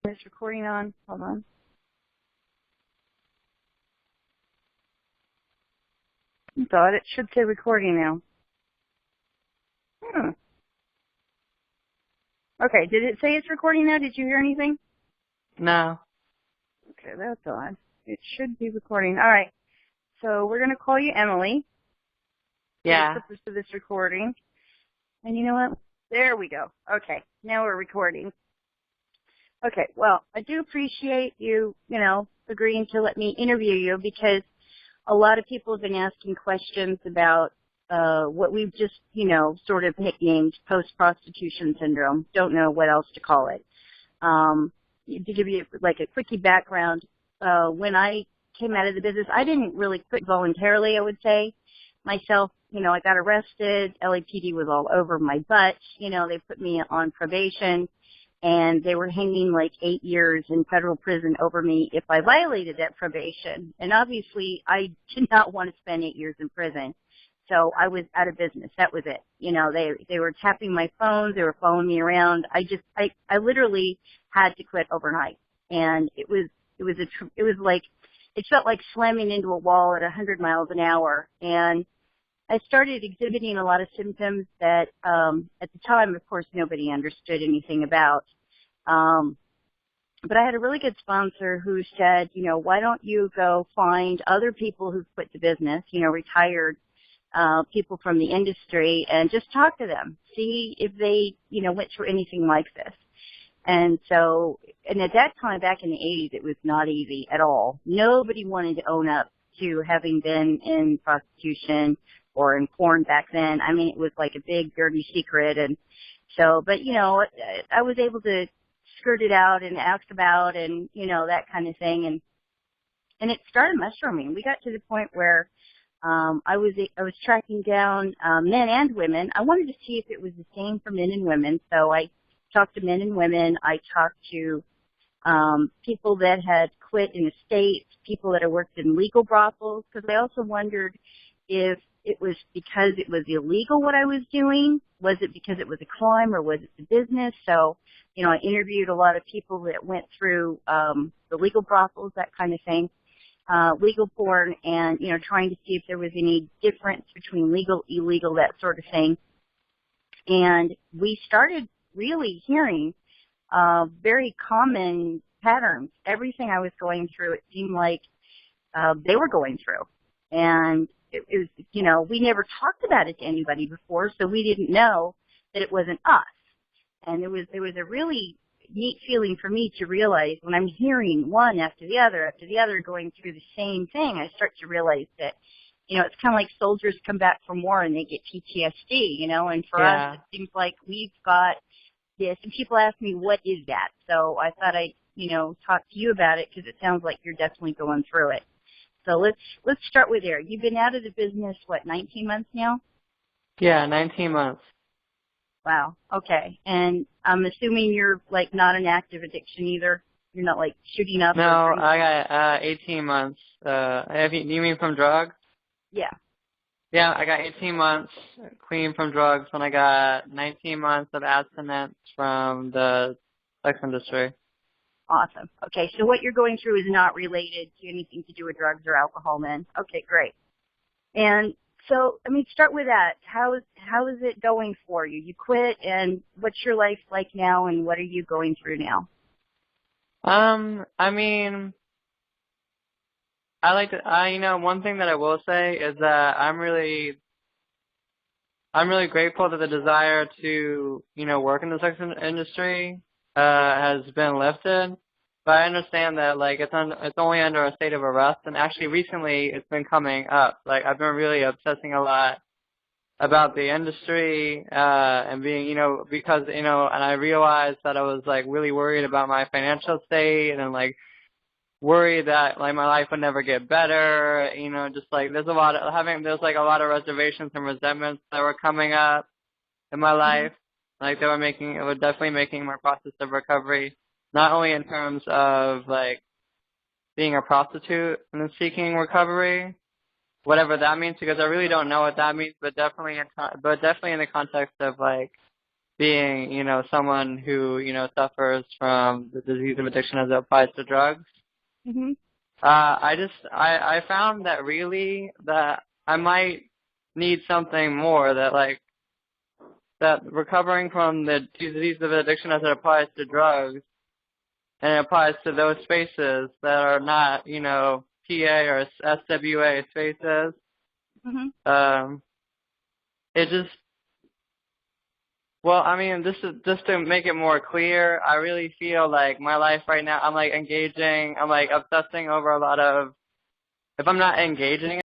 Is recording on? Hold on. I thought it should say recording now. Okay, did it say it's recording now? Did you hear anything? No. Okay, that's odd. It should be recording. All right, so we're going to call you Emily Yeah. for the purpose of this recording. And you know what? There we go. Okay, now we're recording. Okay, well, I do appreciate you, agreeing to let me interview you because a lot of people have been asking questions about what we've just, sort of nicknamed Post-Prostitution Syndrome. Don't know what else to call it. To give you like a quickie background, when I came out of the business, I didn't really quit voluntarily, I would say. Myself, I got arrested. LAPD was all over my butt. They put me on probation, and they were hanging like 8 years in federal prison over me if I violated that probation. And obviously, I did not want to spend 8 years in prison. So I was out of business. That was it. They were tapping my phones. They were following me around. I literally had to quit overnight. And it felt like slamming into a wall at 100 miles an hour. And I started exhibiting a lot of symptoms that, at the time, of course, nobody understood anything about. But I had a really good sponsor who said, why don't you go find other people who've quit the business, retired people from the industry, and just talk to them, see if they, went through anything like this. And at that time, back in the 80s, it was not easy at all. Nobody wanted to own up to having been in prostitution or in porn back then. I mean, it was like a big, dirty secret. And so, but, I was able to skirt it out and ask about and, that kind of thing. And it started mushrooming. We got to the point where I was tracking down men and women. I wanted to see if it was the same for men and women. So I talked to men and women. I talked to people that had quit in the States, people that had worked in legal brothels, because I also wondered if it was because it was illegal what I was doing. Was it because it was a crime, or was it the business? So, I interviewed a lot of people that went through the legal brothels, that kind of thing, legal porn, and, trying to see if there was any difference between legal, illegal, that sort of thing. And we started really hearing very common patterns. Everything I was going through, it seemed like they were going through. And it was, we never talked about it to anybody before, so we didn't know that it wasn't us. And there was a really neat feeling for me to realize when I'm hearing one after the other going through the same thing, I start to realize that, it's kind of like soldiers come back from war and they get PTSD, and for us, it seems like we've got this. And people ask me, what is that? So I thought I'd, talk to you about it because it sounds like you're definitely going through it. So let's start with there. You've been out of the business, 19 months now? Yeah, 19 months. Wow. Okay. And I'm assuming you're not an active addiction either. You're not shooting up. No, I got 18 months. You mean from drugs? Yeah. Yeah, I got 18 months clean from drugs, and I got 19 months of abstinence from the sex industry. Awesome. Okay, so what you're going through is not related to anything to do with drugs or alcohol then. Okay, great. And so, start with that. How is it going for you? You quit, and what's your life like now, and what are you going through now? One thing that I will say is that I'm really grateful that the desire to, work in the sex industry has been lifted. But I understand that it's only under a state of arrest, and actually recently it's been coming up. I've been really obsessing a lot about the industry and being, because and I realized that I was really worried about my financial state and worried that my life would never get better. There's a lot of reservations and resentments that were coming up in my life. It was definitely making my process of recovery, not only in terms of being a prostitute and then seeking recovery, whatever that means, because I really don't know what that means, but definitely in the context of being, someone who, suffers from the disease of addiction as it applies to drugs. Mhm. I found that really that I might need something more that recovering from the disease of addiction as it applies to drugs and it applies to those spaces that are not, PA or SWA spaces. Mhm. It just, well, I mean, this is just to make it more clear. I really feel like my life right now, I'm like obsessing over a lot of, if I'm not engaging